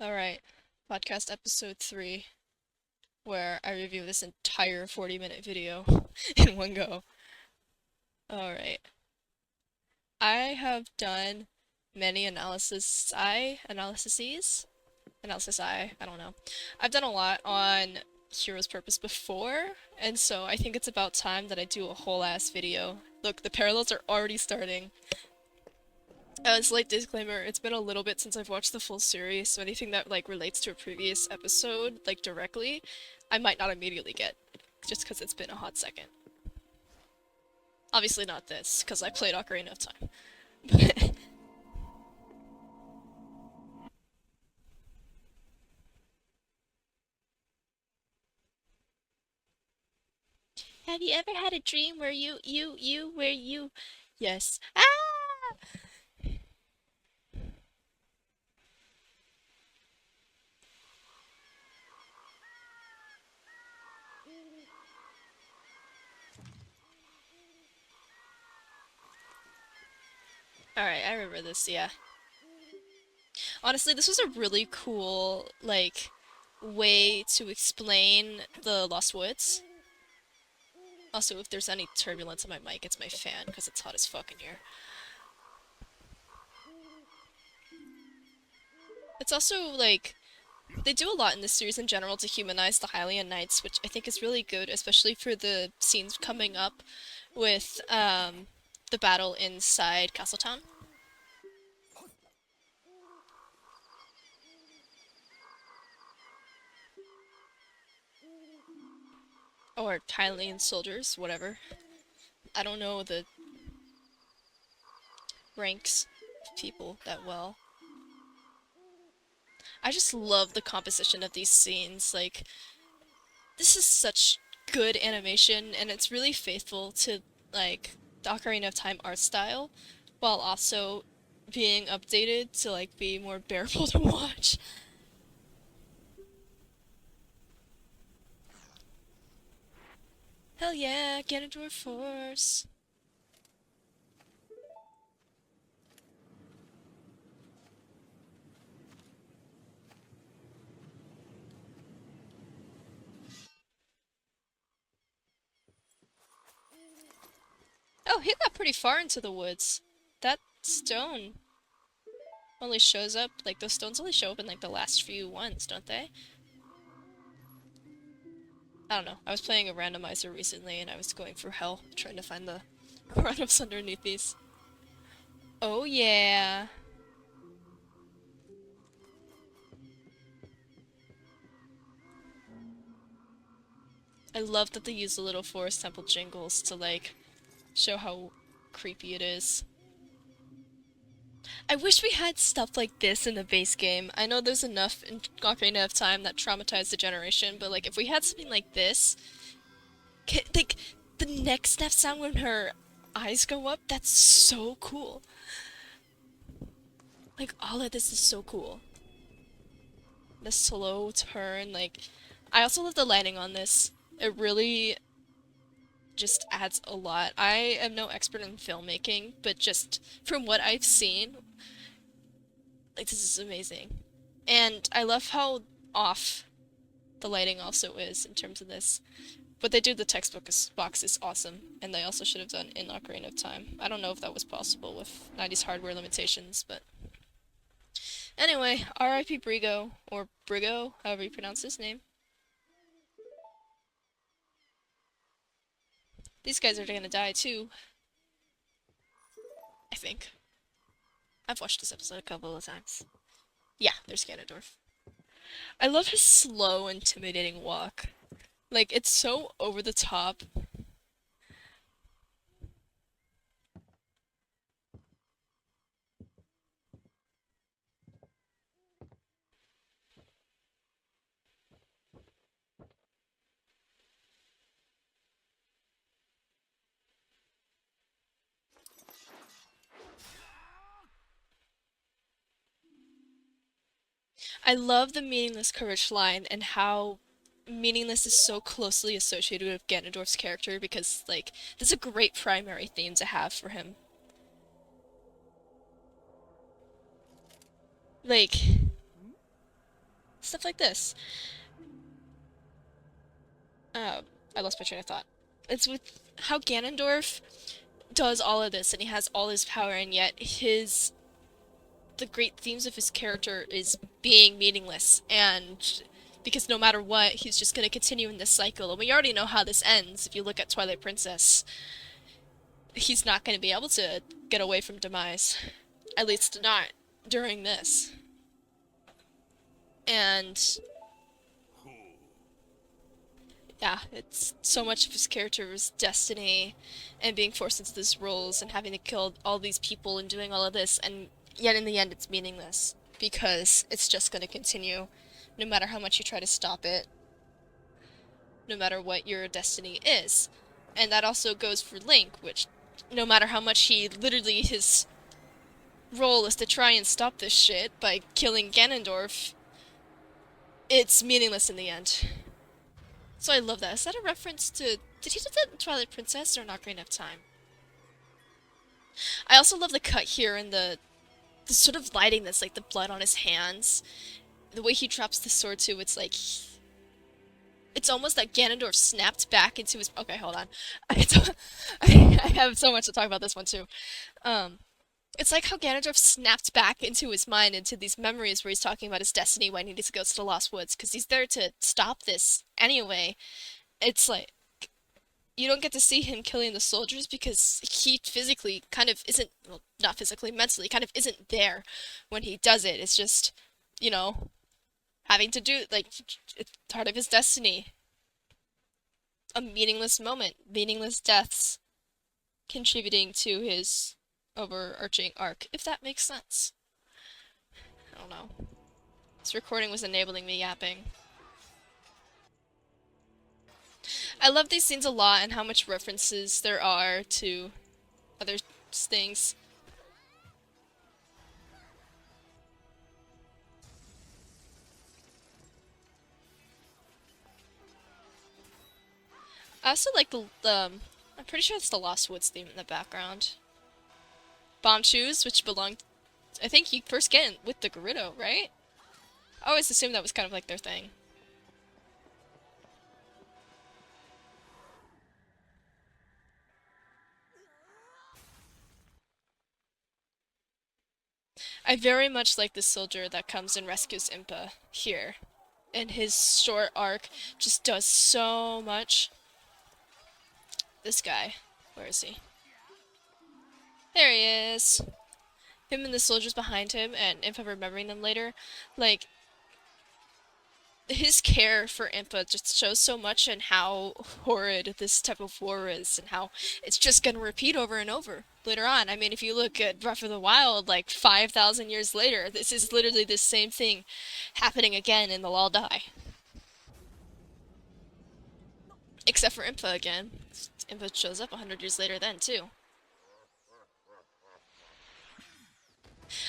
Alright, podcast episode 3, where I review this entire 40-minute video in one go. Alright, I have done many I don't know. I've done a lot on Hero's Purpose before, and so I think it's about time that I do a whole ass video. Look, the parallels are already starting. Slight disclaimer, it's been a little bit since I've watched the full series, so anything that like relates to a previous episode, like directly, I might not immediately get, just because it's been a hot second. Obviously not this, because I played Ocarina of Time. Have you ever had a dream where you... Yes. Ah! Alright, I remember this, yeah. Honestly, this was a really cool, like, way to explain the Lost Woods. Also, if there's any turbulence on my mic, it's my fan, because it's hot as fuck in here. It's also, like, they do a lot in this series in general to humanize the Hylian Knights, which I think is really good, especially for the scenes coming up with, the battle inside Castletown. Or Hylian soldiers, whatever. I don't know the ranks of people that well. I just love the composition of these scenes. Like, this is such good animation, and it's really faithful to, like, the Ocarina of Time art style, while also being updated to, like, be more bearable to watch. Hell yeah, Ganondorf Force. Oh, he got pretty far into the woods. That stone only shows up, like, those stones only show up in, like, the last few ones, don't they? I don't know. I was playing a randomizer recently and I was going through hell trying to find the run-ups underneath these. Oh yeah. I love that they use the little forest temple jingles to like show how creepy it is. I wish we had stuff like this in the base game. I know there's enough in Ocarina of Time that traumatized the generation, but like if we had something like this, like the next step sound when her eyes go up, that's so cool. Like all of this is so cool. The slow turn, like I also love the lighting on this. It really just adds a lot. I am no expert in filmmaking, but just from what I've seen, like this is amazing. And I love how off the lighting also is in terms of this. What they do the textbook box is awesome, and they also should have done in Ocarina of Time. I don't know if that was possible with 90s hardware limitations, but anyway, R.I.P. Brigo, or Brigo, however you pronounce his name. These guys are gonna die too, I think. I've watched this episode a couple of times. Yeah, there's Ganondorf. I love his slow, intimidating walk. Like, it's so over the top. I love the meaningless courage line and how meaningless is so closely associated with Ganondorf's character because, like, this is a great primary theme to have for him. Like, stuff like this. Uh, I lost my train of thought. It's with how Ganondorf does all of this and he has all this power, and yet the great themes of his character is being meaningless, and because no matter what, he's just going to continue in this cycle. And we already know how this ends. If you look at Twilight Princess, he's not going to be able to get away from demise. At least not during this. And yeah, it's so much of his character's destiny and being forced into these roles and having to kill all these people and doing all of this, and yet in the end it's meaningless because it's just going to continue no matter how much you try to stop it, no matter what your destiny is. And that also goes for Link, which no matter how much his role is to try and stop this shit by killing Ganondorf, it's meaningless in the end. So I love that. Is that a reference to... Did he do that in Twilight Princess or Not Ocarina of Time? I also love the cut here and the sort of lighting that's like the blood on his hands. The way he drops the sword too, it's like... It's almost like Ganondorf snapped back into his... Okay, hold on. I have so much to talk about this one too. It's like how Ganondorf snapped back into his mind, into these memories where he's talking about his destiny when he needs to go to the Lost Woods, because he's there to stop this anyway. It's like, you don't get to see him killing the soldiers because he physically kind of isn't, well, not physically, mentally, kind of isn't there when he does it. It's just, you know, having to do, like, it's part of his destiny. A meaningless moment, meaningless deaths, contributing to his overarching arc, if that makes sense. I don't know. This recording was enabling me yapping. I love these scenes a lot and how much references there are to other things. I also like I'm pretty sure it's the Lost Woods theme in the background. Bomb shoes, which belong... I think you first get it with the Gerudo, right? I always assumed that was kind of like their thing. I very much like the soldier that comes and rescues Impa here. And his short arc just does so much. This guy. Where is he? There he is. Him and the soldiers behind him, and Impa remembering them later. Like, his care for Impa just shows so much and how horrid this type of war is and how it's just gonna repeat over and over later on. I mean, if you look at Breath of the Wild, like 5,000 years later, this is literally the same thing happening again and they'll all die. Except for Impa again. Impa shows up 100 years later then, too.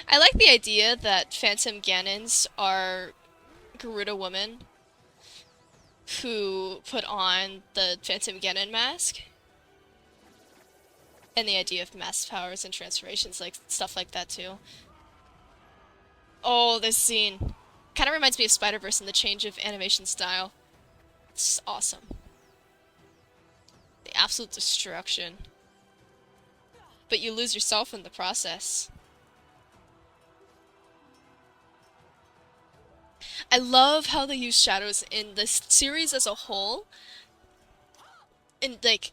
I like the idea that Phantom Ganons are Gerudo women who put on the Phantom Ganon mask. And the idea of mass powers and transformations, like stuff like that too. Oh, this scene kind of reminds me of Spider-Verse in the change of animation style. It's awesome. The absolute destruction. But you lose yourself in the process. I love how they use shadows in this series as a whole. And like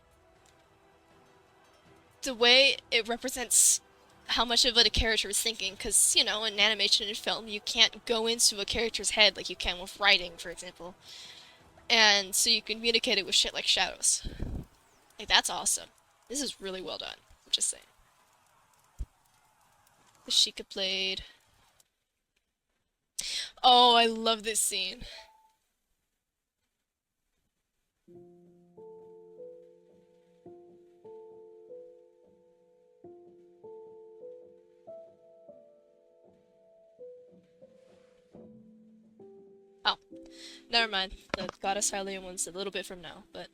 the way it represents how much of it a character is thinking, because, you know, in animation and film, you can't go into a character's head like you can with writing, for example. And so you can communicate it with shit like shadows. Like, that's awesome. This is really well done. I'm just saying. The Sheikah Blade. Oh, I love this scene. Oh, never mind. The Goddess Hylian one's a little bit from now, but...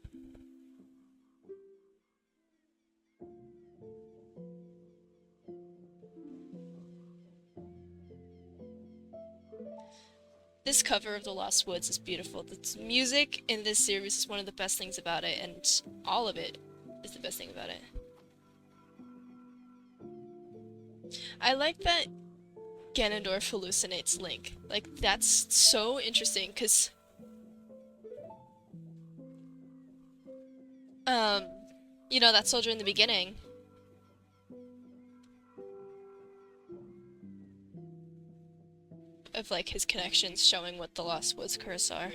This cover of The Lost Woods is beautiful. The music in this series is one of the best things about it, and all of it is the best thing about it. I like that Ganondorf hallucinates Link. Like, that's so interesting, because, um, you know, that soldier in the beginning, of, like, his connections showing what the Lost Woods curse are.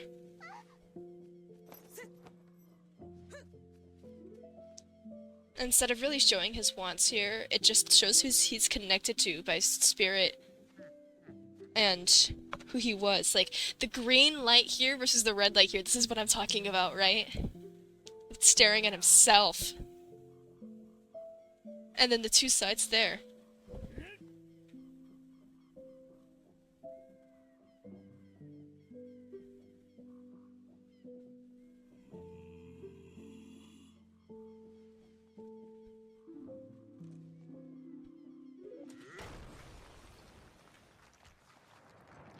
Instead of really showing his wants here, it just shows who he's connected to by spirit and who he was. Like, the green light here versus the red light here, this is what I'm talking about, right? It's staring at himself. And then the two sides there.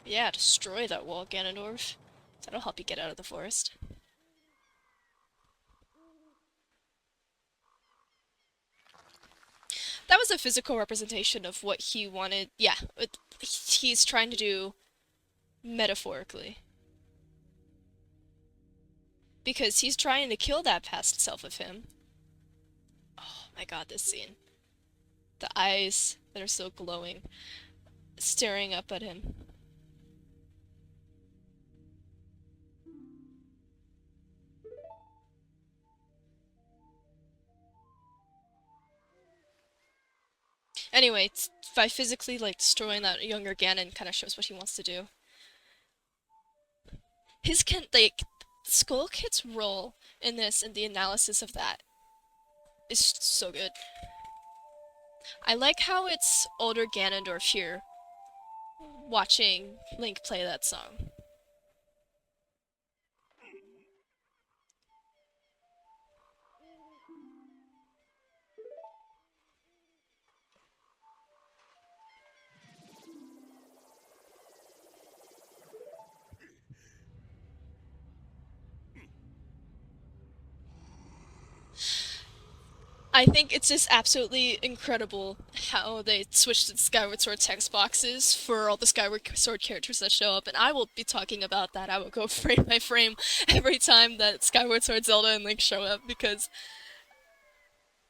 Yeah, destroy that wall, Ganondorf. That'll help you get out of the forest. That was a physical representation of what he wanted. Yeah, he's trying to do metaphorically. Because he's trying to kill that past self of him. Oh my god, this scene. The eyes that are so glowing, staring up at him. Anyway, by physically, like, destroying that younger Ganon kind of shows what he wants to do. Like, Skull Kid's role in this and the analysis of that is so good. I like how it's older Ganondorf here watching Link play that song. I think it's just absolutely incredible how they switched the Skyward Sword text boxes for all the Skyward Sword characters that show up, and I will be talking about that. I will go frame by frame every time that Skyward Sword, Zelda, and Link show up because,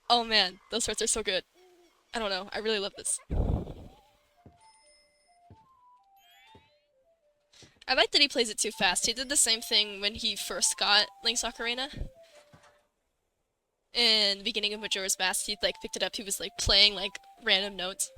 oh man, those swords are so good. I don't know, I really love this. I like that he plays it too fast. He did the same thing when he first got Link's Ocarina. In the beginning of Majora's Mask, he like picked it up. He was like playing like random notes.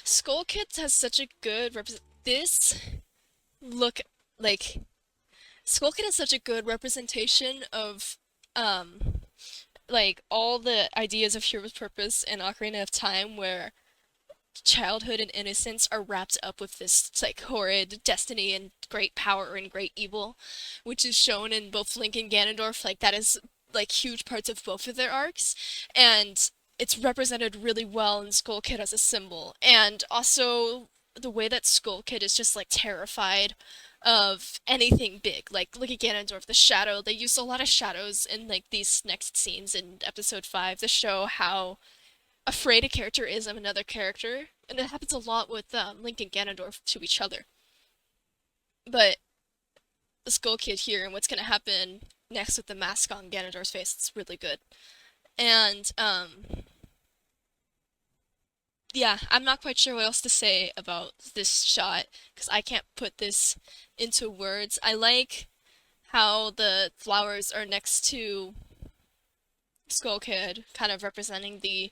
Skull Kid has such a good this look like Skull Kid has such a good representation of like all the ideas of hero's purpose in Ocarina of Time where childhood and innocence are wrapped up with this like horrid destiny and great power and great evil, which is shown in both Link and Ganondorf. Like that is like huge parts of both of their arcs, and it's represented really well in Skull Kid as a symbol. And also the way that Skull Kid is just like terrified of anything big. Like look at Ganondorf, the shadow. They used a lot of shadows in like these next scenes in episode 5 to show how afraid a character is of another character, and it happens a lot with Link and Ganondorf to each other. But the Skull Kid here and what's gonna happen next with the mask on Ganondorf's face, it's really good. And yeah, I'm not quite sure what else to say about this shot because I can't put this into words. I like how the flowers are next to Skull Kid, kind of representing the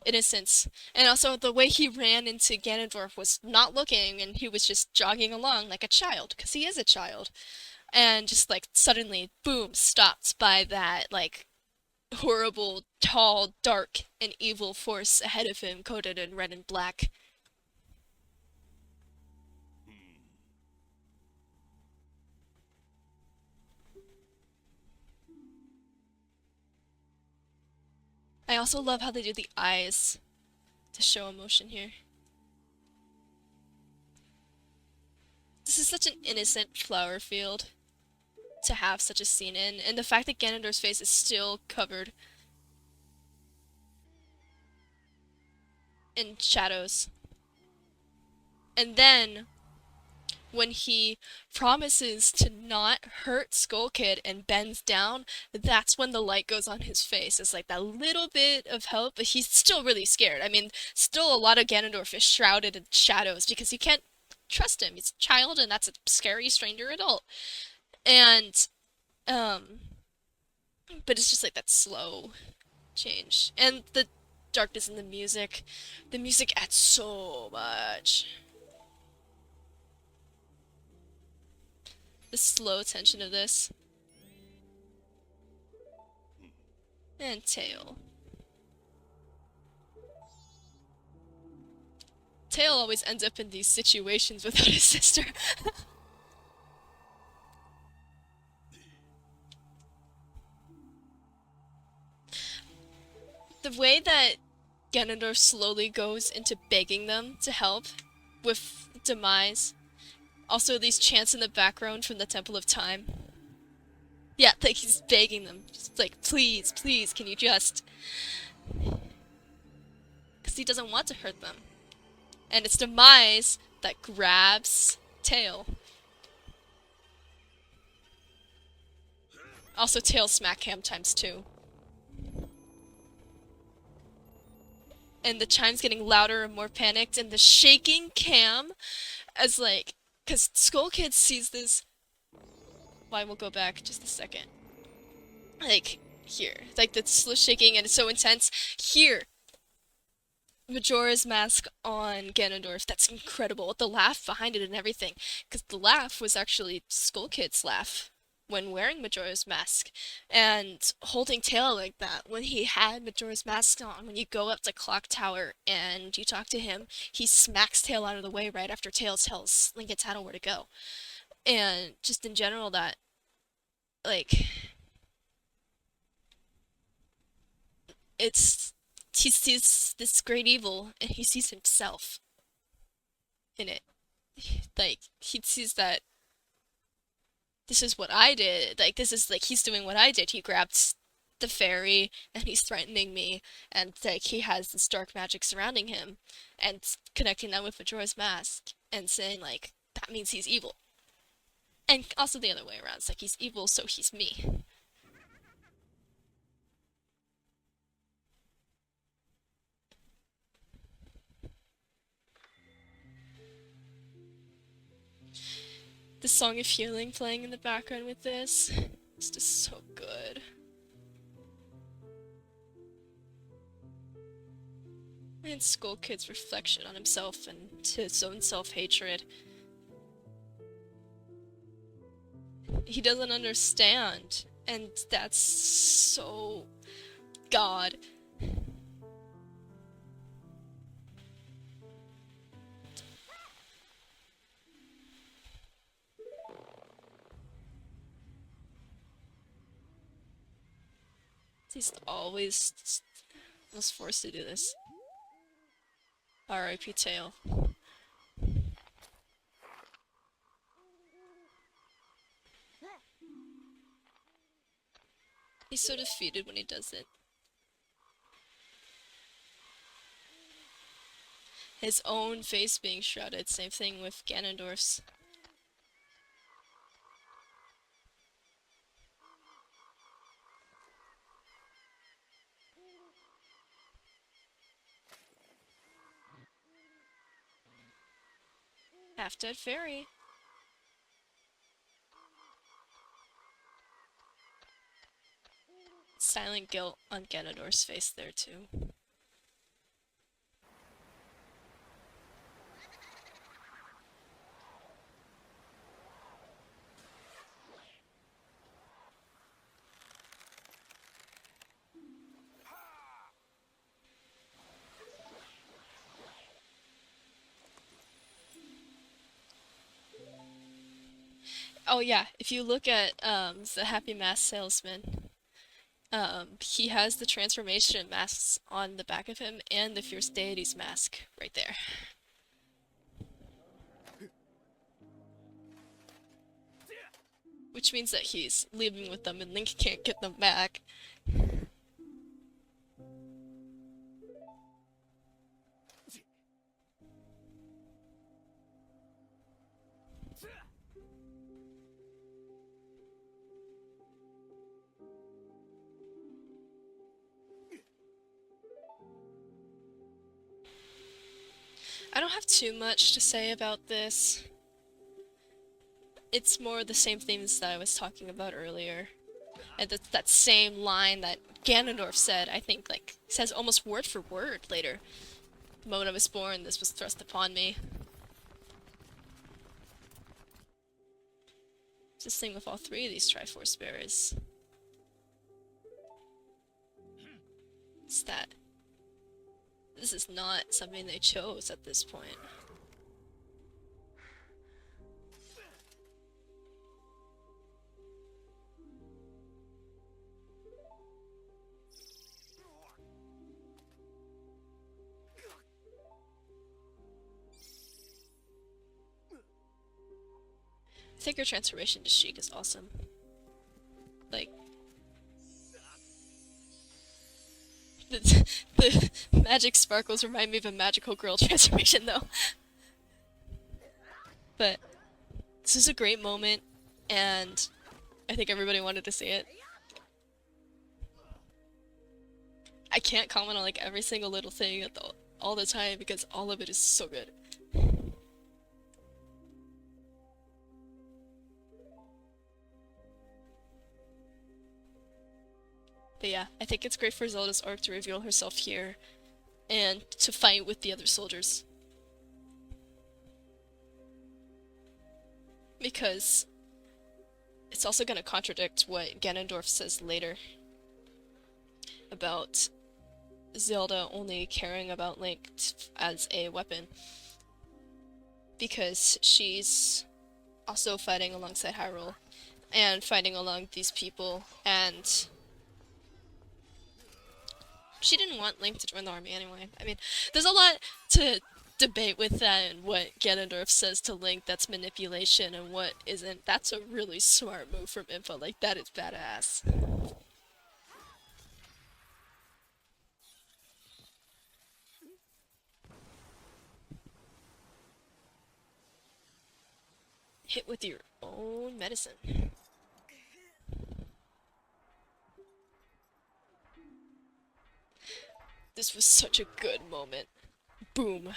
innocence. And also the way he ran into Ganondorf was not looking and he was just jogging along like a child, because he is a child. And just like suddenly, boom, stopped by that like horrible, tall, dark, and evil force ahead of him, coated in red and black. I also love how they do the eyes to show emotion here. This is such an innocent flower field to have such a scene in, and the fact that Ganondorf's face is still covered in shadows. And then, when he promises to not hurt Skull Kid and bends down, that's when the light goes on his face. It's like that little bit of hope, but he's still really scared. I mean, still a lot of Ganondorf is shrouded in shadows because you can't trust him. He's a child and that's a scary stranger adult. And, um, but it's just like that slow change. And the darkness in the music adds so much. The slow tension of this. And Tail. Tail always ends up in these situations without his sister. The way that Ganondorf slowly goes into begging them to help with Demise. Also, these chants in the background from the Temple of Time. Yeah, like he's begging them. Just like, please, please, can you just... Because he doesn't want to hurt them. And it's Demise that grabs Tail. Also, Tail smack cam times 2. And the chime's getting louder and more panicked, and the shaking cam as like... Because Skull Kid sees this... Why, we'll go back just a second. Like, here. Like, the slow shaking and it's so intense. Here. Majora's Mask on Ganondorf. That's incredible. The laugh behind it and everything. Because the laugh was actually Skull Kid's laugh when wearing Majora's Mask. And holding Tail like that. When he had Majora's Mask on, when you go up to Clock Tower and you talk to him, he smacks Tail out of the way right after Tail tells Link and Tattle where to go. And just in general, that, like, it's... He sees this great evil, and he sees himself in it. Like, he sees that this is what I did. Like, this is, like, he's doing what I did. He grabbed the fairy, and he's threatening me, and, like, he has this dark magic surrounding him, and connecting that with Majora's Mask, and saying, like, that means he's evil. And also the other way around. It's like, he's evil, so he's me. The Song of Healing playing in the background with this. It's just so good. And Skull Kid's reflection on himself and his own self-hatred. He doesn't understand, and that's so... God. He's always was forced to do this. R.I.P. Tail. He's so defeated when he does it. His own face being shrouded, same thing with Ganondorf's. Half-dead fairy. Silent guilt on Ganondorf's face there too. Oh yeah, if you look at the Happy Mask Salesman, He has the transformation masks on the back of him and the Fierce Deity's mask right there. Which means that he's leaving with them and Link can't get them back. I don't have too much to say about this. It's more the same themes that I was talking about earlier. And that same line that Ganondorf said, I think, like, says almost word for word later. The moment I was born, this was thrust upon me. It's this thing with all three of these Triforce bearers. It's that this is not something they chose at this point. I think her transformation to Sheik is awesome. Like, the magic sparkles remind me of a magical girl transformation, though. But this is a great moment, and I think everybody wanted to see it. I can't comment on like every single little thing at all the time because all of it is so good. But yeah, I think it's great for Zelda's arc to reveal herself here and to fight with the other soldiers. Because it's also going to contradict what Ganondorf says later about Zelda only caring about Link as a weapon. Because she's also fighting alongside Hyrule and fighting along these people, and she didn't want Link to join the army anyway. I mean, there's a lot to debate with that and what Ganondorf says to Link that's manipulation and what isn't. That's a really smart move from Info. Like, that is badass. Hit with your own medicine. This was such a good moment. Boom.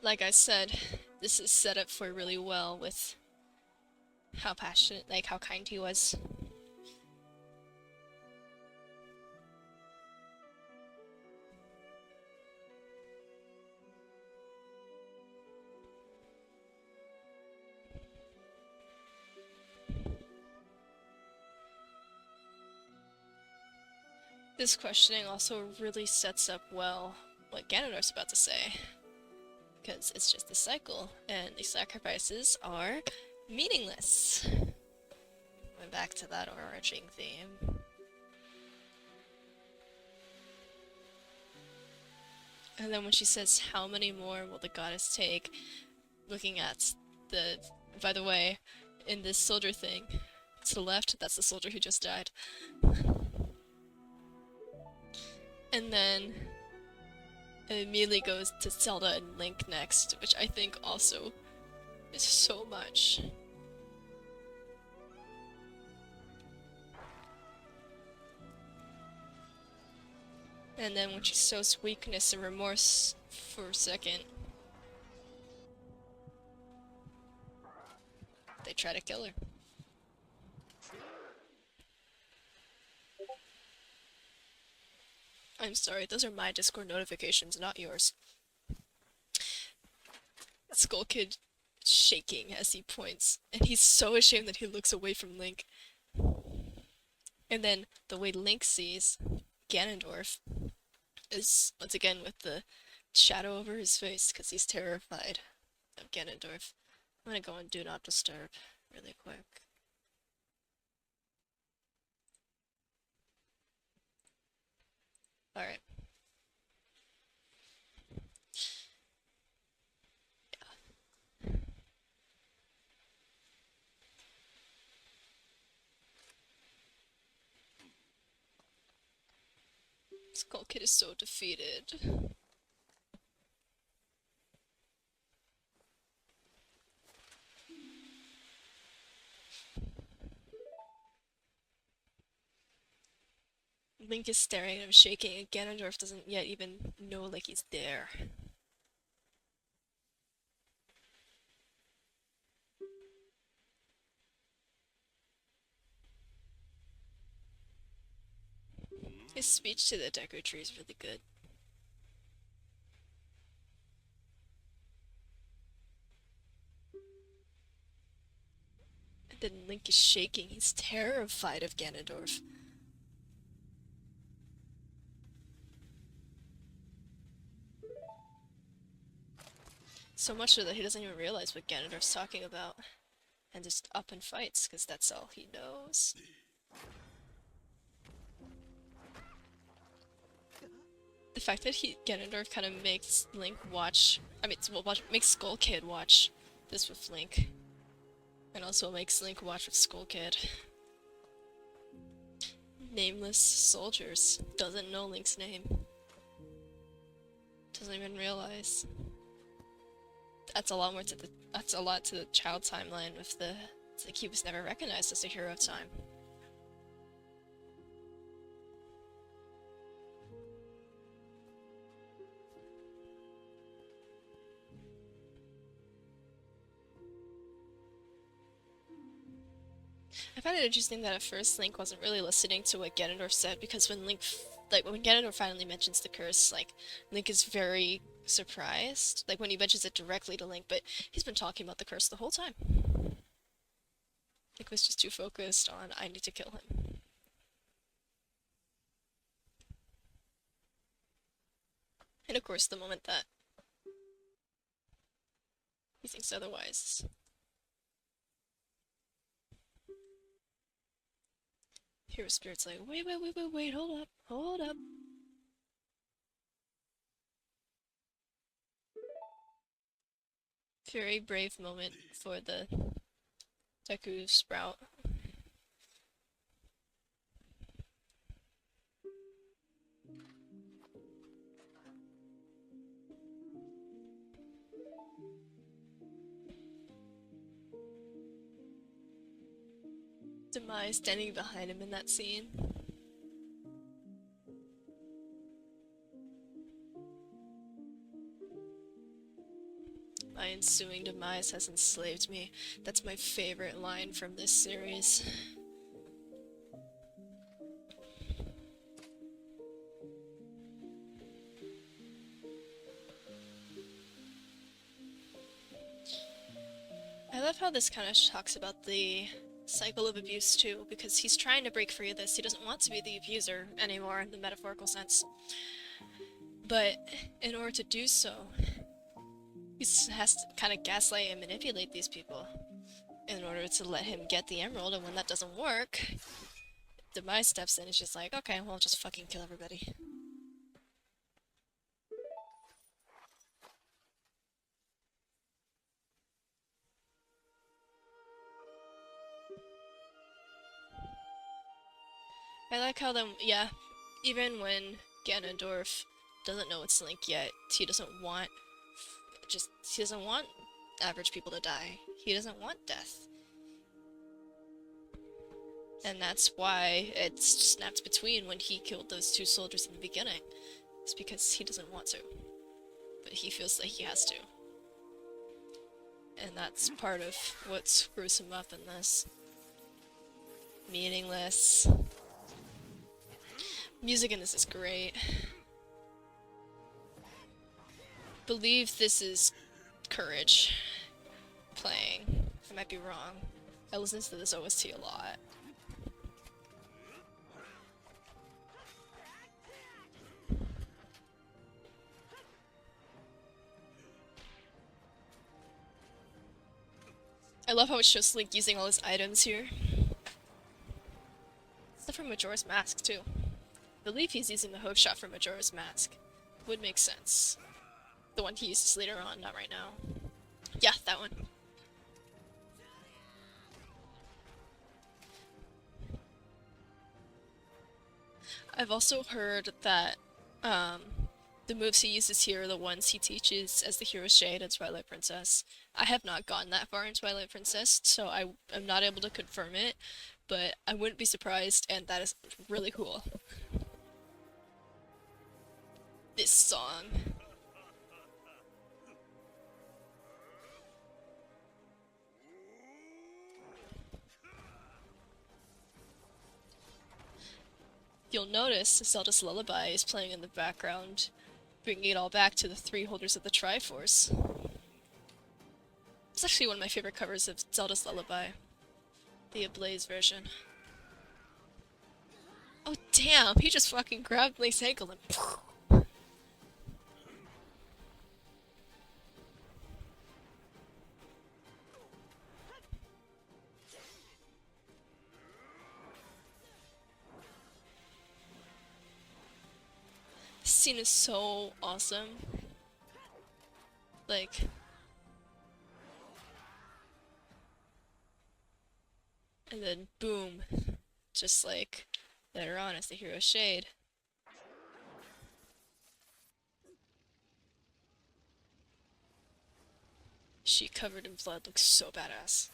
Like I said, this is set up for really well with how passionate, like how kind he was. This questioning also really sets up well what Ganondorf's about to say. Because it's just a cycle, and the sacrifices are meaningless. Went back to that overarching theme. And then when she says, how many more will the goddess take? Looking at the... By the way, in this soldier thing, to the left, that's the soldier who just died. And then it immediately goes to Zelda and Link next, which I think also is so much. And then when she shows weakness and remorse for a second, they try to kill her. I'm sorry, those are my Discord notifications, not yours. Skull Kid shaking as he points, and he's so ashamed that he looks away from Link. And then the way Link sees Ganondorf is once again with the shadow over his face because he's terrified of Ganondorf. I'm gonna go on Do Not Disturb really quick. Alright. Skull Kid is so defeated. Link is staring at him, shaking, and Ganondorf doesn't yet even know like he's there. His speech to the Deku Tree is really good. And then Link is shaking, he's terrified of Ganondorf. So much so that he doesn't even realize what Ganondorf's talking about. And just up and fights, because that's all he knows. The fact that Ganondorf kind of makes Link watch, makes Skull Kid watch this with Link. And also makes Link watch with Skull Kid. Nameless soldiers. Doesn't know Link's name. Doesn't even realize. That's a lot more to the child timeline with the, it's like he was never recognized as a hero of time. I find it interesting that at first Link wasn't really listening to what Ganondorf said, because when when Ganondorf finally mentions the curse, like, Link is very surprised, like when he mentions it directly to Link, but he's been talking about the curse the whole time. Link was just too focused on, I need to kill him. And of course, the moment that he thinks otherwise. Hero Spirit's like, wait, hold up. Very brave moment for the Deku Sprout. Demise standing behind him in that scene. My ensuing demise has enslaved me. That's my favorite line from this series. I love how this kind of talks about the cycle of abuse too, because he's trying to break free of this. He doesn't want to be the abuser anymore in the metaphorical sense. But in order to do so, he has to kind of gaslight and manipulate these people in order to let him get the emerald, and when that doesn't work, Demise steps in and is just like, okay, well, just fucking kill everybody. I like how yeah, even when Ganondorf doesn't know it's Link yet, he doesn't want average people to die. He doesn't want death. And that's why it snapped between when he killed those two soldiers in the beginning. It's because he doesn't want to. But he feels like he has to. And that's part of what screws him up in this. Meaningless. Music in this is great. Believe this is Courage playing. I might be wrong. I listen to this OST a lot. I love how it shows Link using all his items here. Stuff from Majora's Mask, too. I believe he's using the hook shot from Majora's Mask. Would make sense. The one he uses later on, not right now. Yeah, that one. I've also heard that the moves he uses here are the ones he teaches as the Hero Shade in Twilight Princess. I have not gotten that far in Twilight Princess, so I am not able to confirm it, but I wouldn't be surprised, and that is really cool. This song. You'll notice Zelda's Lullaby is playing in the background, bringing it all back to the three holders of the Triforce. It's actually one of my favorite covers of Zelda's Lullaby. The Ablaze version. Oh damn, he just fucking grabbed Link's ankle and this scene is so awesome. Like, and then boom, just like later on as the Hero Shade. She covered in blood looks so badass.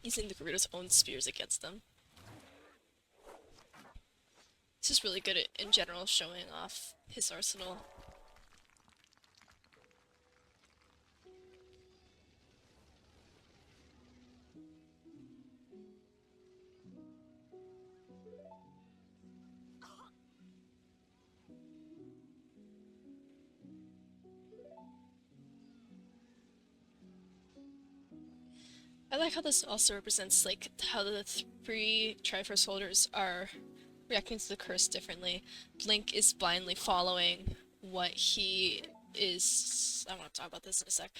Using the Gerudo's own spears against them. This is really good at, in general, showing off his arsenal. I like how this also represents, like, how the three Triforce holders are reacting to the curse differently. Link is blindly following what he is... I want to talk about this in a sec.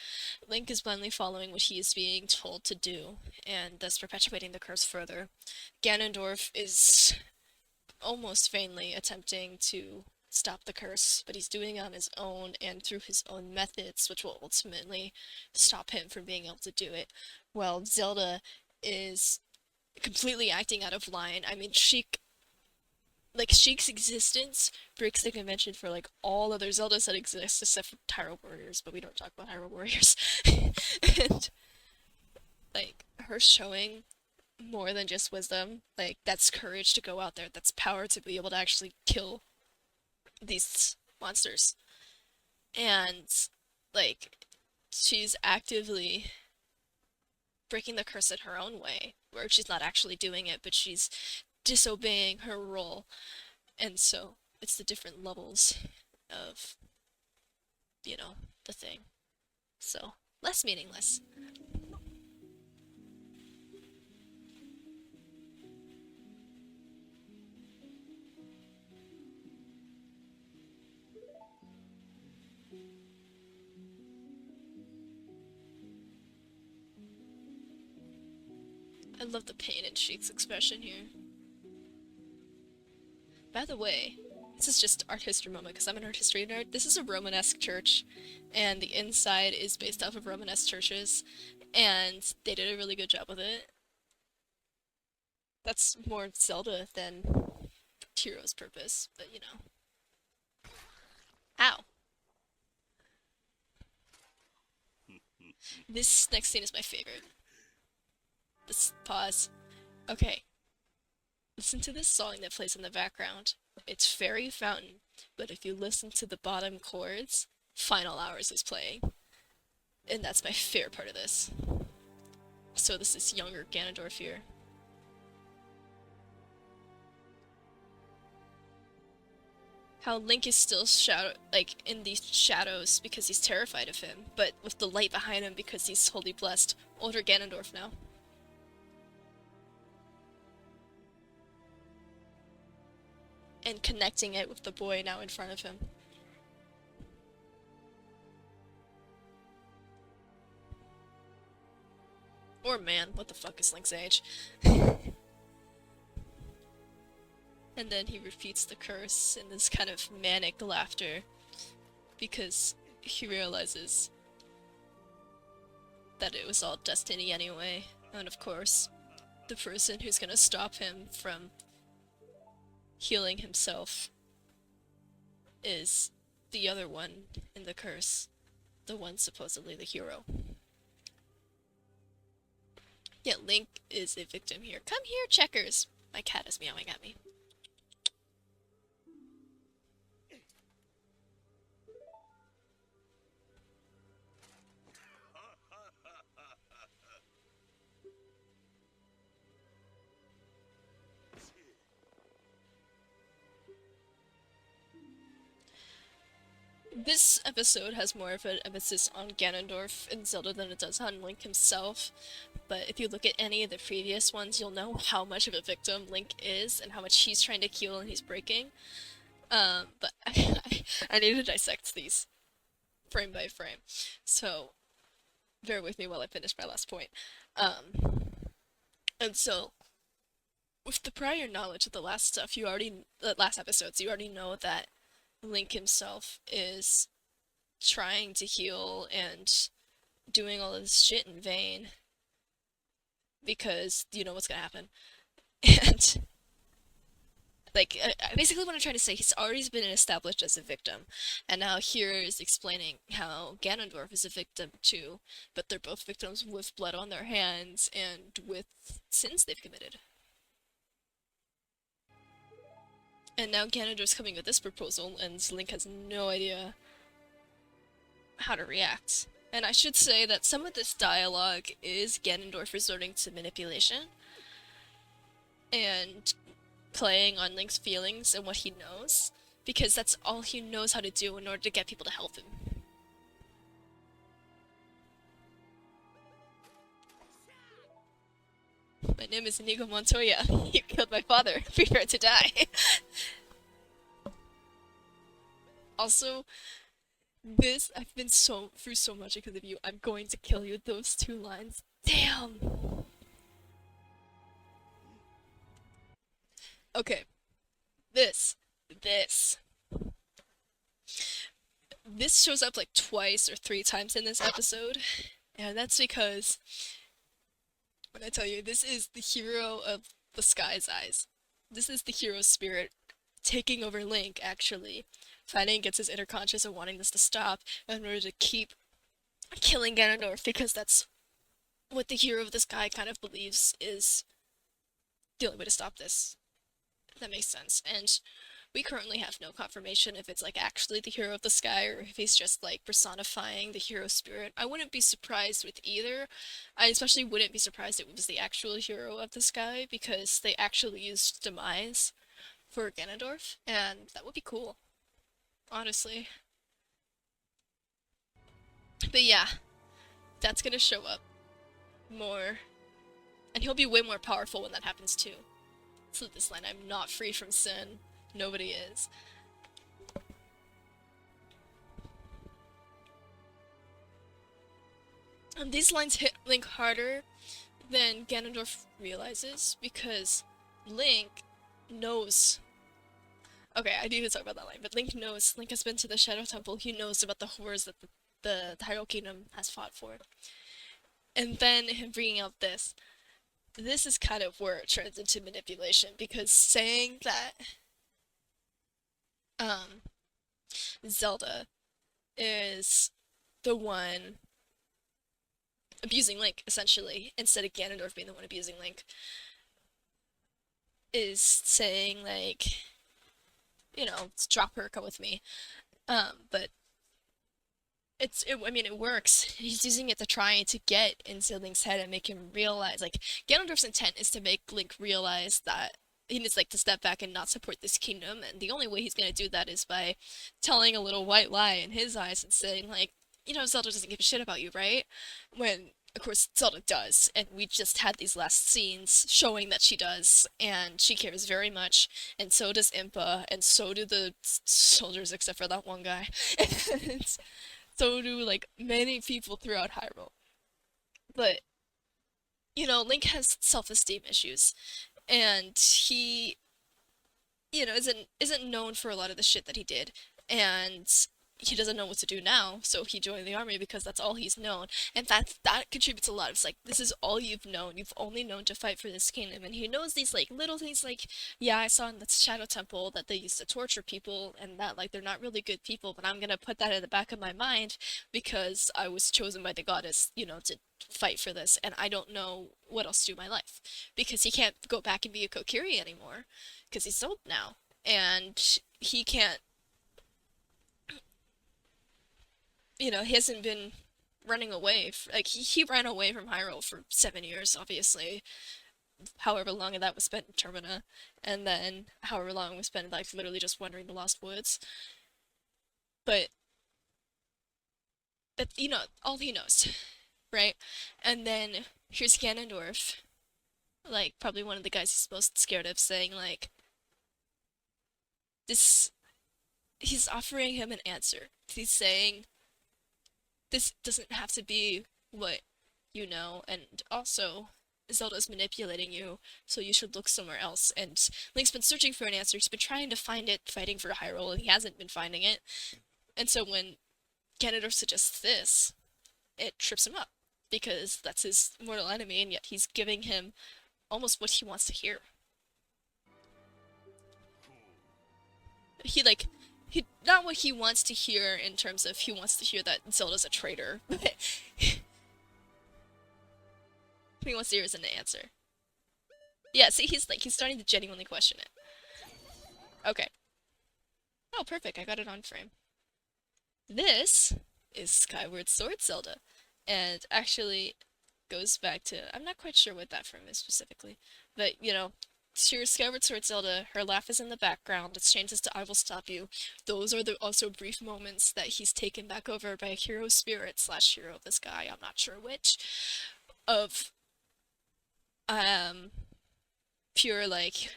Link is blindly following what he is being told to do, and thus perpetuating the curse further. Ganondorf is almost vainly attempting to stop the curse, but he's doing it on his own and through his own methods, which will ultimately stop him from being able to do it. While Zelda is completely acting out of line. I mean, Sheik's existence breaks the convention for, like, all other Zeldas that exist, except for Hyrule Warriors, but we don't talk about Hyrule Warriors. And, like, her showing more than just wisdom, like, that's courage to go out there, that's power to be able to actually kill these monsters. And, like, she's actively breaking the curse in her own way, where she's not actually doing it, but she's disobeying her role. And so it's the different levels of, you know, the thing. So, less meaningless. I love the pain in Sheik's expression here. By the way, this is just art history moment because I'm an art history nerd. This is a Romanesque church, and the inside is based off of Romanesque churches, and they did a really good job with it. That's more Zelda than Hero's purpose, but you know. Ow. This next scene is my favorite. This pause. Okay. Listen to this song that plays in the background. It's Fairy Fountain, but if you listen to the bottom chords, Final Hours is playing. And that's my favorite part of this. So this is younger Ganondorf here. how Link is still shadow like in these shadows because he's terrified of him, but with the light behind him because he's wholly blessed. Older Ganondorf now. And connecting it with the boy now in front of him. Or man, what the fuck is Link's age? And then he repeats the curse in this kind of manic laughter because he realizes that it was all destiny anyway. And of course, the person who's gonna stop him from healing himself is the other one in the curse. The one supposedly the hero. Yeah, Link is a victim here. Come here, Checkers! My cat is meowing at me. This episode has more of an emphasis on Ganondorf and Zelda than it does on Link himself, but if you look at any of the previous ones, you'll know how much of a victim Link is and how much he's trying to heal and he's breaking. But I need to dissect these frame by frame, so bear with me while I finish my last point. And so, with the prior knowledge of the last stuff, last episodes, you already know that Link himself is trying to heal and doing all this shit in vain because you know what's gonna happen. And like basically what I'm trying to say, he's already been established as a victim, and now here is explaining how Ganondorf is a victim too, but they're both victims with blood on their hands and with sins they've committed. And now Ganondorf's coming with this proposal, and Link has no idea how to react. And I should say that some of this dialogue is Ganondorf resorting to manipulation and playing on Link's feelings and what he knows, because that's all he knows how to do in order to get people to help him. My name is Inigo Montoya. You killed my father. Prepare to die. Also, I've been through so much because of you. I'm going to kill you. Those two lines. Damn! Okay. This shows up like twice or three times in this episode, and that's because when I tell you this is the hero of the Sky's Eyes. This is the hero's spirit taking over Link, actually, fighting against his inner conscious and wanting this to stop in order to keep killing Ganondorf, because that's what the hero of the sky kind of believes is the only way to stop this. If that makes sense. And we currently have no confirmation if it's like actually the hero of the sky or if he's just like personifying the hero spirit. I wouldn't be surprised with either. I especially wouldn't be surprised if it was the actual hero of the sky, because they actually used Demise for Ganondorf, and that would be cool, honestly. But yeah, that's gonna show up more, and he'll be way more powerful when that happens too. So this line, I'm not free from sin. Nobody is. And these lines hit Link harder than Ganondorf realizes, because Link knows. Okay, I need to talk about that line, but Link knows. Link has been to the Shadow Temple. He knows about the horrors that the Hyrule Kingdom has fought for. And then him bringing out this. This is kind of where it turns into manipulation, because saying that Zelda is the one abusing Link, essentially, instead of Ganondorf being the one abusing Link, is saying, like, you know, drop her, come with me. But I mean, it works. He's using it to try to get into Link's head and make him realize, like, Ganondorf's intent is to make Link realize that he needs like to step back and not support this kingdom, and the only way he's gonna do that is by telling a little white lie in his eyes and saying like, you know, Zelda doesn't give a shit about you, right? When of course Zelda does, and we just had these last scenes showing that she does, and she cares very much, and so does Impa, and so do the soldiers except for that one guy, and so do like many people throughout Hyrule. But you know, Link has self-esteem issues, and he, you know, isn't known for a lot of the shit that he did, and he doesn't know what to do now, so he joined the army because that's all he's known, and that contributes a lot. It's like this is all you've known. You've only known to fight for this kingdom, and he knows these like little things like, yeah, I saw in the Shadow Temple that they used to torture people, and that like they're not really good people, but I'm gonna put that in the back of my mind because I was chosen by the goddess, you know, to fight for this, and I don't know what else to do in my life because he can't go back and be a Kokiri anymore because he's old now, and he can't, you know, he hasn't been running away. Like, he ran away from Hyrule for 7 years, obviously. However long that was spent in Termina, and then however long was spent, like, literally just wandering the Lost Woods. But, that, you know, all he knows, right? And then here's Ganondorf, like, probably one of the guys he's most scared of, saying, like, this. He's offering him an answer. He's saying, this doesn't have to be what you know, and also Zelda's manipulating you, so you should look somewhere else. And Link's been searching for an answer. He's been trying to find it, fighting for Hyrule, and he hasn't been finding it. And so when Ganondorf suggests this, it trips him up because that's his mortal enemy, and yet he's giving him almost what he wants to hear. He like he not what he wants to hear in terms of he wants to hear that Zelda's a traitor. He wants to hear is an answer. Yeah, see, he's starting to genuinely question it. Okay. Oh, perfect. I got it on frame. This is Skyward Sword Zelda, and actually goes back to, I'm not quite sure what that frame is specifically, but you know, here's Skyward Sword Zelda. Her laugh is in the background. It changes to "I will stop you." Those are the also brief moments that he's taken back over by a hero spirit slash hero of this guy. I'm not sure which. Of um pure like,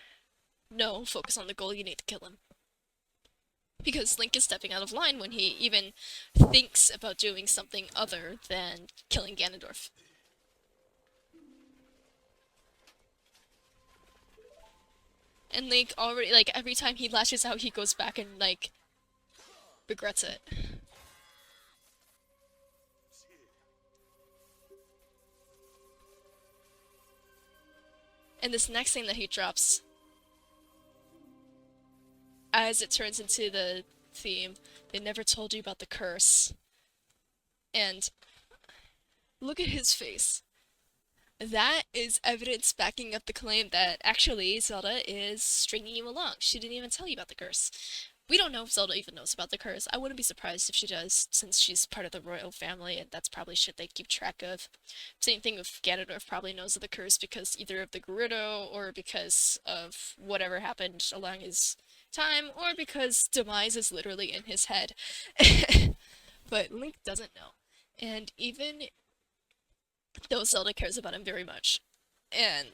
no, focus on the goal. You need to kill him. Because Link is stepping out of line when he even thinks about doing something other than killing Ganondorf. And Link already, like, every time he lashes out, he goes back and, like, regrets it. And this next thing that he drops, as it turns into the theme, they never told you about the curse. And look at his face. That is evidence backing up the claim that actually Zelda is stringing you along. She didn't even tell you about the curse. We don't know if Zelda even knows about the curse. I wouldn't be surprised if she does, since she's part of the royal family, and that's probably shit they keep track of. Same thing with Ganondorf probably knows of the curse because either of the Gerudo, or because of whatever happened along his time, or because Demise is literally in his head. But Link doesn't know. And even though Zelda cares about him very much, and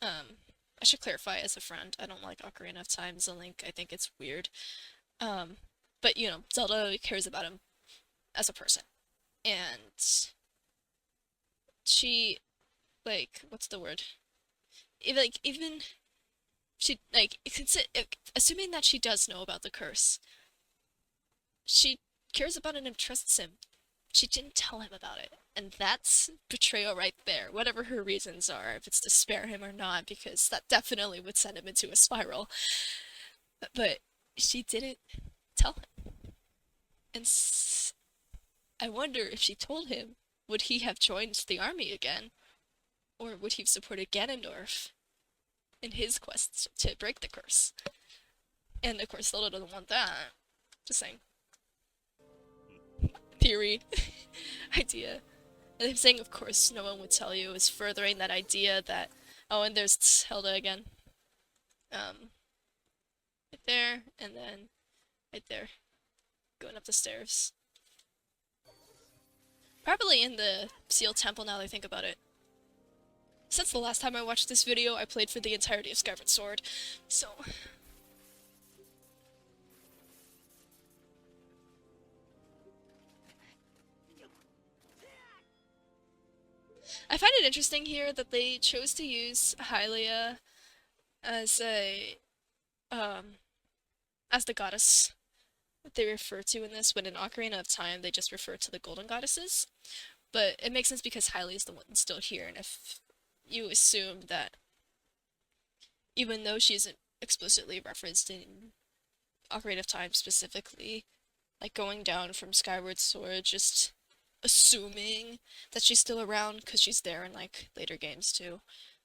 I should clarify as a friend, I don't like Ocarina of Time as a Link. I think it's weird. Um, but you know, Zelda cares about him as a person, and she, like, what's the word? Even she like assuming that she does know about the curse, she cares about it and trusts him. She didn't tell him about it. And that's betrayal right there, whatever her reasons are, if it's to spare him or not, because that definitely would send him into a spiral. But she didn't tell him. And I wonder if she told him, would he have joined the army again? Or would he have supported Ganondorf in his quest to break the curse? And of course, Zelda doesn't want that. Just saying. Theory. Idea. And him saying, of course, no one would tell you, is furthering that idea that, oh, and there's Hilda again. Um, right there, and then right there, going up the stairs. Probably in the Seal Temple now that I think about it. Since the last time I watched this video, I played for the entirety of Skyward Sword, so... I find it interesting here that they chose to use Hylia as a, um, as the goddess that they refer to in this, when in Ocarina of Time they just refer to the golden goddesses. But it makes sense because Hylia is the one still here, and if you assume that even though she isn't explicitly referenced in Ocarina of Time specifically, like going down from Skyward Sword, just assuming that she's still around because she's there in like later games too,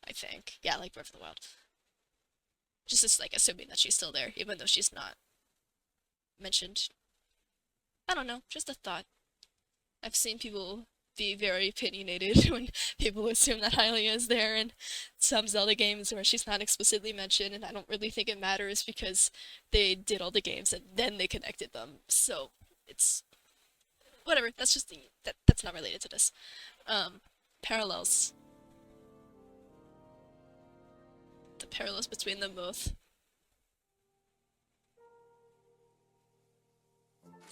I think. Yeah, like Breath of the Wild. Just like assuming that she's still there, even though she's not mentioned. I don't know, just a thought. I've seen people be very opinionated when people assume that Hylia is there in some Zelda games where she's not explicitly mentioned, and I don't really think it matters because they did all the games and then they connected them. So it's whatever. That's just that's not related to this. Parallels. The parallels between them both.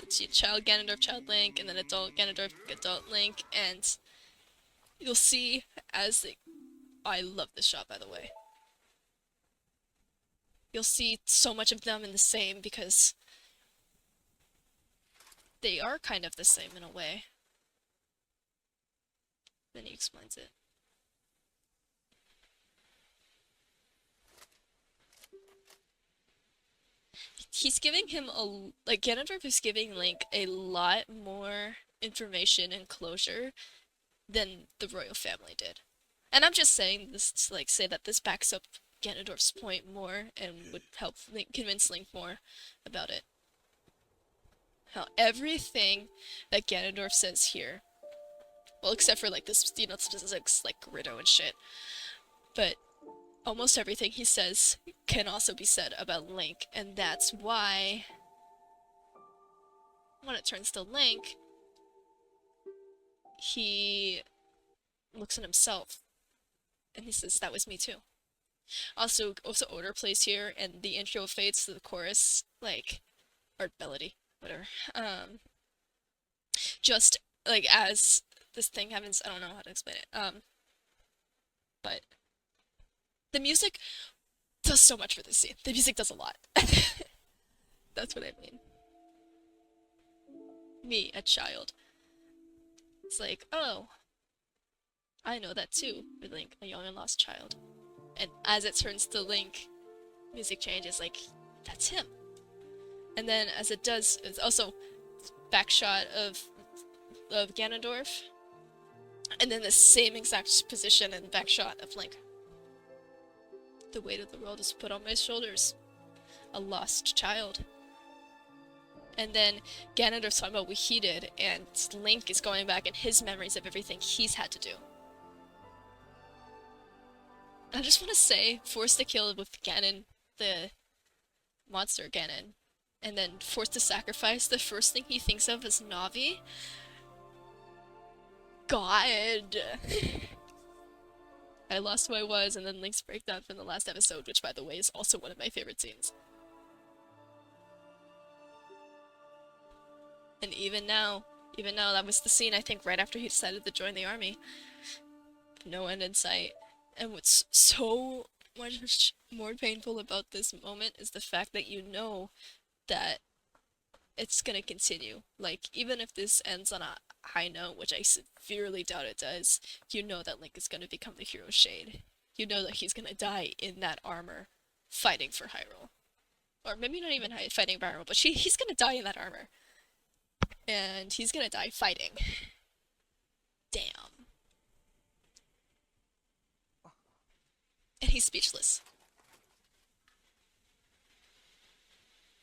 It's child Ganondorf, child Link, and then adult Ganondorf, adult Link, and you'll see as they... I love this shot, by the way. You'll see so much of them in the same because they are kind of the same in a way. Then he explains it. He's giving him a... like, Ganondorf is giving Link a lot more information and closure than the royal family did. And I'm just saying this to, like, say that this backs up Ganondorf's point more and would help Link, convince Link more about it. How everything that Ganondorf says here, well, except for, like, this, you know, specifics, like, Gerudo and shit, but almost everything he says can also be said about Link, and that's why when it turns to Link, he looks at himself and he says, that was me too. Also Odor plays here, and the intro fades to the chorus, like, or melody, whatever. Just like as this thing happens, I don't know how to explain it. But the music does so much for this scene. The music does a lot. That's what I mean. Me, a child. It's like, oh, I know that too, with Link, a young and lost child. And as it turns to Link, music changes, like, that's him. And then as it does, it's also back shot of Ganondorf, and then the same exact position and back shot of Link. The weight of the world is put on my shoulders. A lost child. And then Ganondorf's talking about what he did, and Link is going back in his memories of everything he's had to do. I just want to say, forced to kill with Ganon, the monster Ganon, and then forced to sacrifice, the first thing he thinks of is Navi. God. I lost who I was, and then Link's breakdown from the last episode, which, by the way, is also one of my favorite scenes. And even now, that was the scene, I think, right after he decided to join the army. No end in sight. And what's so much more painful about this moment is the fact that you know that it's gonna continue. Like, even if this ends on a high note, which I severely doubt it does, you know that Link is gonna become the hero Shade. You know that he's gonna die in that armor, fighting for Hyrule. Or maybe not even fighting for Hyrule, but he's gonna die in that armor. And he's gonna die fighting. Damn. And he's speechless.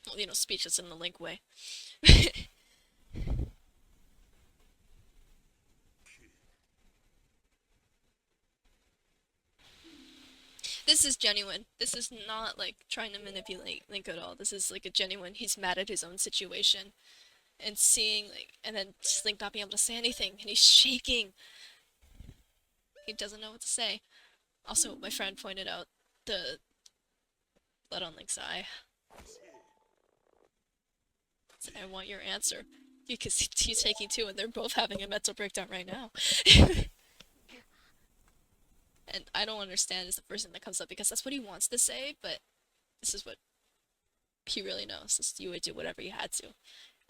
Well, you know, speechless in the Link way. This is genuine. This is not like trying to manipulate Link at all. This is like a genuine. He's mad at his own situation and seeing like, and then Link not being able to say anything, and he's shaking. He doesn't know what to say. Also, my friend pointed out the blood on Link's eye. So I want your answer. Because he's taking two and they're both having a mental breakdown right now. And I don't understand is the person that comes up because that's what he wants to say, but this is what he really knows. Is you would do whatever you had to.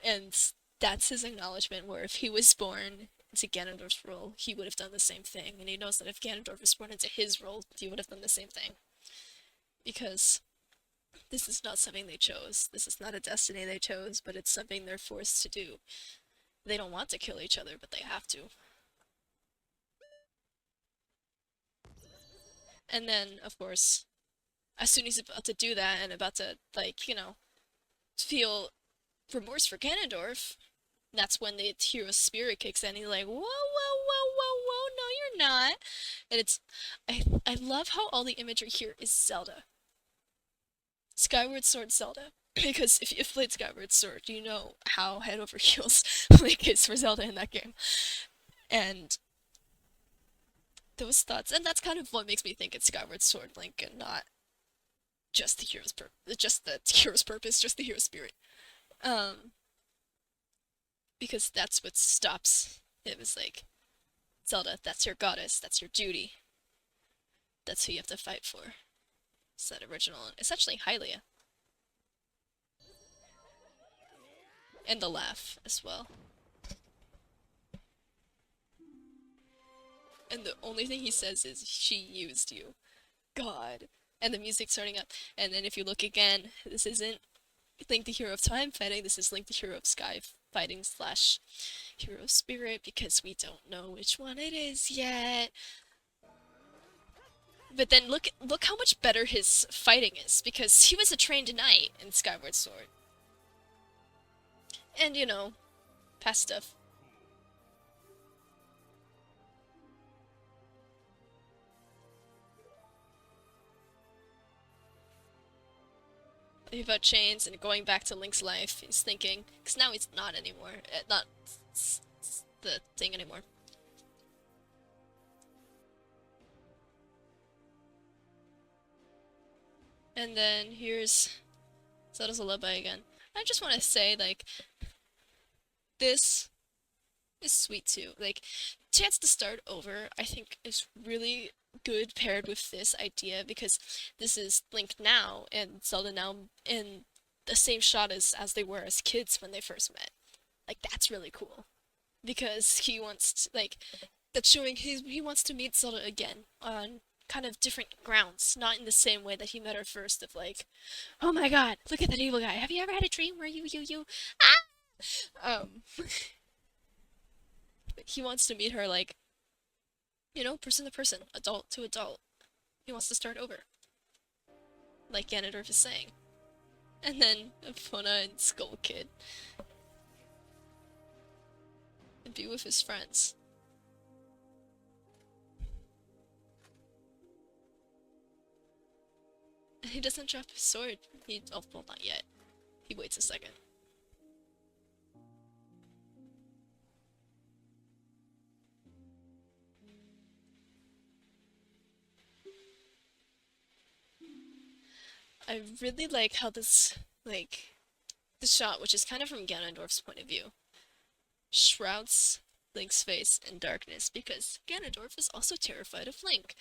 And that's his acknowledgement where if he was born into Ganondorf's role, he would have done the same thing. And he knows that if Ganondorf was born into his role, he would have done the same thing. Because this is not something they chose. This is not a destiny they chose, but it's something they're forced to do. They don't want to kill each other, but they have to. And then, of course, as soon as he's about to do that and about to, like, you know, feel remorse for Ganondorf, that's when the hero's spirit kicks in. And he's like, whoa, whoa, whoa, whoa, whoa, no, you're not. And it's, I love how all the imagery here is Zelda. Skyward Sword Zelda. Because if you've played Skyward Sword, you know how head over heels Link is for Zelda in that game. And those thoughts, and that's kind of what makes me think it's Skyward Sword Link and not just the hero's just the hero's purpose, just the hero's spirit. Because that's what stops. It was like, Zelda, that's your goddess, that's your duty. That's who you have to fight for. It's that original, essentially Hylia. And the laugh as well. And the only thing he says is, she used you. God. And the music's starting up. And then if you look again, this isn't Link the Hero of Time fighting, this is Link the Hero of Sky fighting slash Hero Spirit, because we don't know which one it is yet. But then look how much better his fighting is, because he was a trained knight in Skyward Sword. And, you know, past stuff. About chains and going back to Link's life, he's thinking, because now he's not anymore, not the thing anymore. And then here's Zelda's Lullaby again. I just want to say, like, this is sweet too. Like, chance to start over, I think, is really good paired with this idea, because this is Link now and Zelda now in the same shot as they were as kids when they first met. Like, that's really cool. Because he wants to, like, that's showing he wants to meet Zelda again on kind of different grounds, not in the same way that he met her first of like, oh my god, look at that evil guy. Have you ever had a dream where you ah he wants to meet her like, you know, person to person, adult to adult. He wants to start over. Like Ganondorf is saying. And then Epona and Skull Kid. And be with his friends. And he doesn't drop his sword. Oh, well, not yet. He waits a second. I really like how this shot, which is kind of from Ganondorf's point of view, shrouds Link's face in darkness, because Ganondorf is also terrified of Link.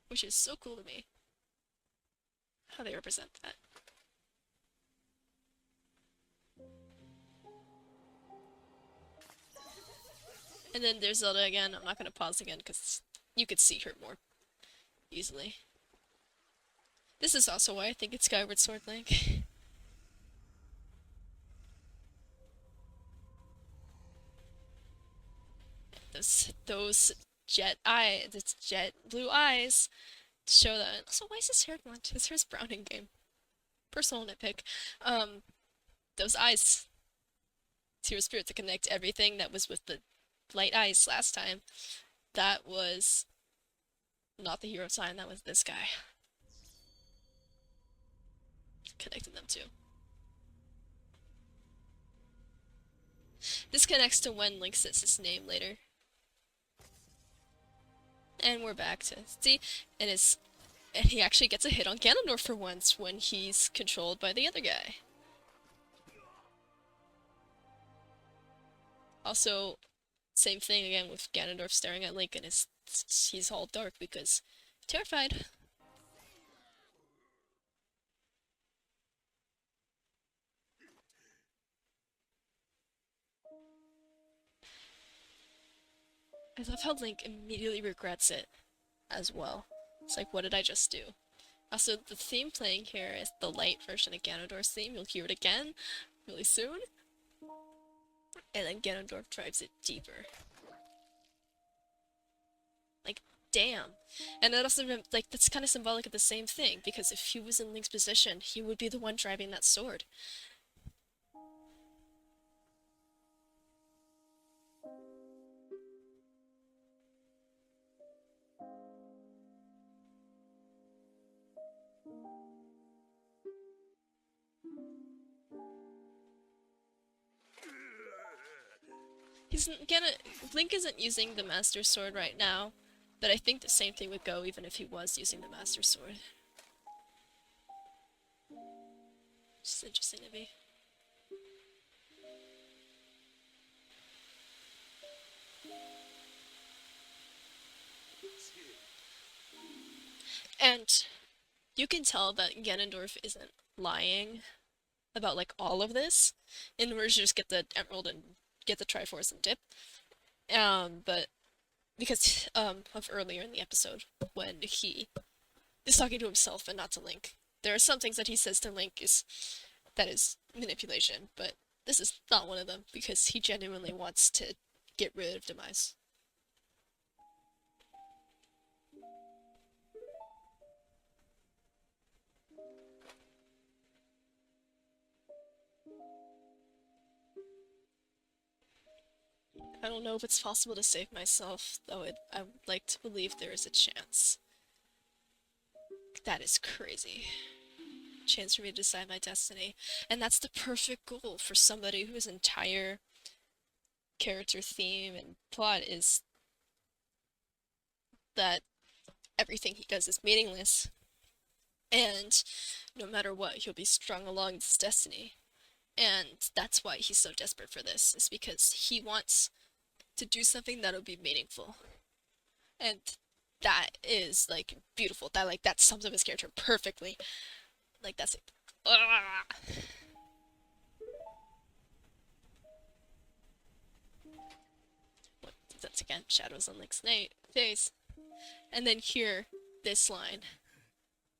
Which is so cool to me. How they represent that. And then there's Zelda again. I'm not going to pause again because you could see her more easily. This is also why I think it's Skyward Sword Link. those jet blue eyes show that. Also, why is his hair blonde? His hair's brown in game. Personal nitpick. Those eyes. Hero Spirit to connect everything that was with the light eyes last time. That was Not the hero sign, that was this guy. Connecting them too. This connects to when Link says his name later. And we're back to see, and he actually gets a hit on Ganondorf for once when he's controlled by the other guy. Also, same thing again with Ganondorf staring at Link and he's all dark because terrified. I love how Link immediately regrets it as well. It's like, what did I just do? Also, the theme playing here is the light version of Ganondorf's theme. You'll hear it again really soon. And then Ganondorf drives it deeper. Like, damn. And that also, like, that's kind of symbolic of the same thing, because if he was in Link's position, he would be the one driving that sword. Link isn't using the Master Sword right now, but I think the same thing would go even if he was using the Master Sword. Just interesting to me. And you can tell that Ganondorf isn't lying about like all of this in order to just get the emerald and get the Triforce and dip. But because of earlier in the episode when he is talking to himself and not to Link. There are some things that he says to Link that is manipulation, but this is not one of them because he genuinely wants to get rid of Demise. I don't know if it's possible to save myself, though I would like to believe there is a chance. That is crazy. Chance for me to decide my destiny. And that's the perfect goal for somebody whose entire character theme and plot is that everything he does is meaningless. And no matter what, he'll be strung along this destiny. And that's why he's so desperate for this, is because he wants to do something that'll be meaningful. And that is, like, beautiful. That sums up his character perfectly. Like, that's it. Once again, shadows on Link's face. And then here, this line.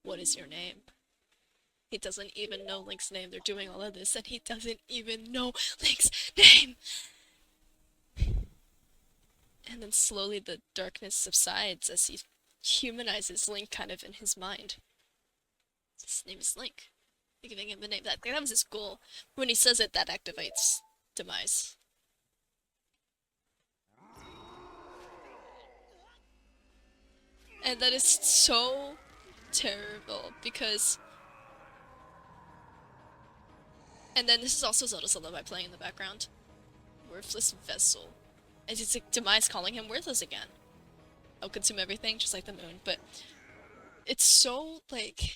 What is your name? He doesn't even know Link's name. They're doing all of this, and he doesn't even know Link's name! And then slowly the darkness subsides as he humanizes Link kind of in his mind. His name is Link. Giving him a name. That was his goal. When he says it, that activates Demise. And that is so terrible because... And then this is also Zelda's Lullaby playing in the background. Worthless vessel. And it's like Demise calling him worthless again. I'll consume everything, just like the moon. But it's so, like,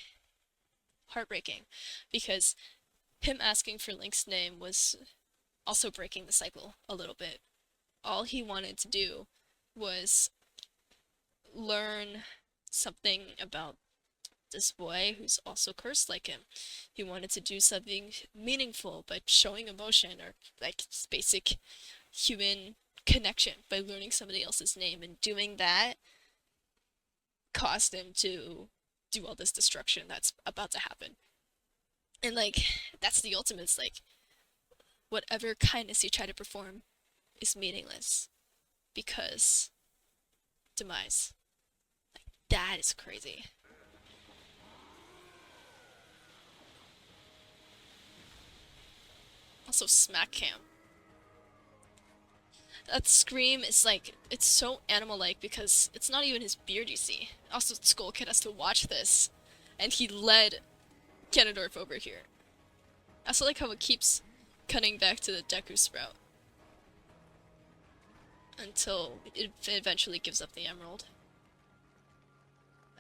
heartbreaking. Because him asking for Link's name was also breaking the cycle a little bit. All he wanted to do was learn something about this boy who's also cursed like him. He wanted to do something meaningful by showing emotion or like basic human connection by learning somebody else's name, and doing that caused him to do all this destruction that's about to happen. And like that's the ultimate. It's like whatever kindness you try to perform is meaningless because Demise. Like that is crazy. Also, smack cam. That scream is like, it's so animal-like because it's not even his beard, you see. Also, Skull Kid has to watch this, and he led Ganondorf over here. I also like how it keeps cutting back to the Deku Sprout until it eventually gives up the emerald.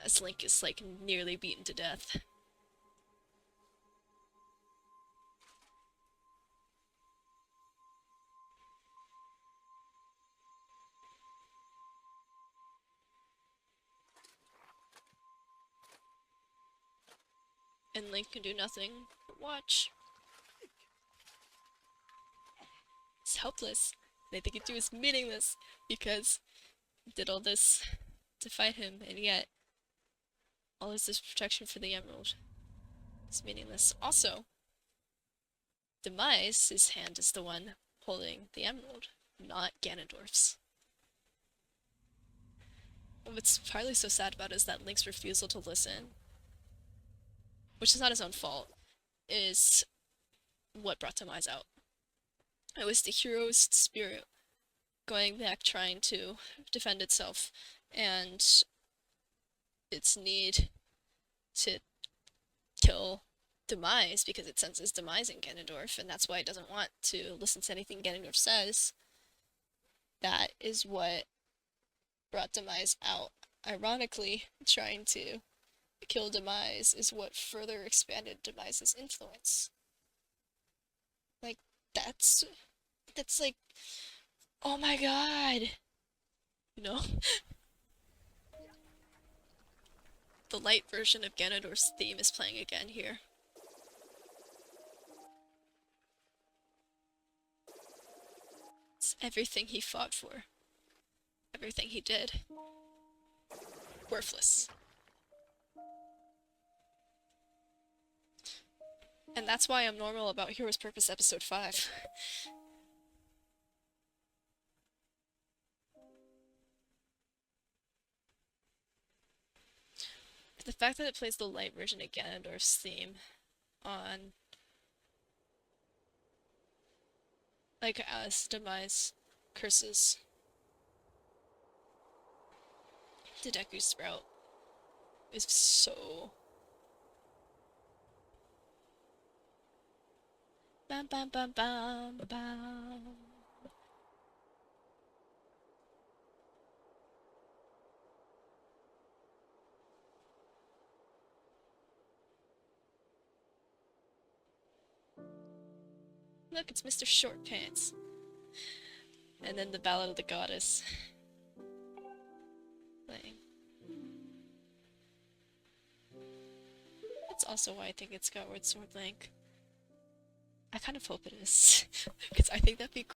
As Link is like nearly beaten to death. And Link can do nothing but watch. He's helpless. Anything he can do is meaningless because he did all this to fight him, and yet all this protection for the emerald is meaningless. Also, Demise, his hand is the one holding the emerald, not Ganondorf's. What's partly so sad about it is that Link's refusal to listen, which is not his own fault, is what brought Demise out. It was the hero's spirit going back trying to defend itself, and its need to kill Demise because it senses Demise in Ganondorf, and that's why it doesn't want to listen to anything Ganondorf says. That is what brought Demise out. Ironically, trying to kill Demise is what further expanded Demise's influence. Like, that's like, oh my god! You know? The light version of Ganondorf's theme is playing again here. It's everything he fought for. Everything he did. Worthless. And that's why I'm normal about Hero's Purpose Episode 5. The fact that it plays the light version of Ganondorf's theme on, like, as Demise curses the Deku Sprout is so... Bam bam bam bam bam. Look, it's Mr. Short Pants. And then the Ballad of the Goddess playing. That's also why I think it's Skyward Sword Link. I kind of hope it is, because I think that'd be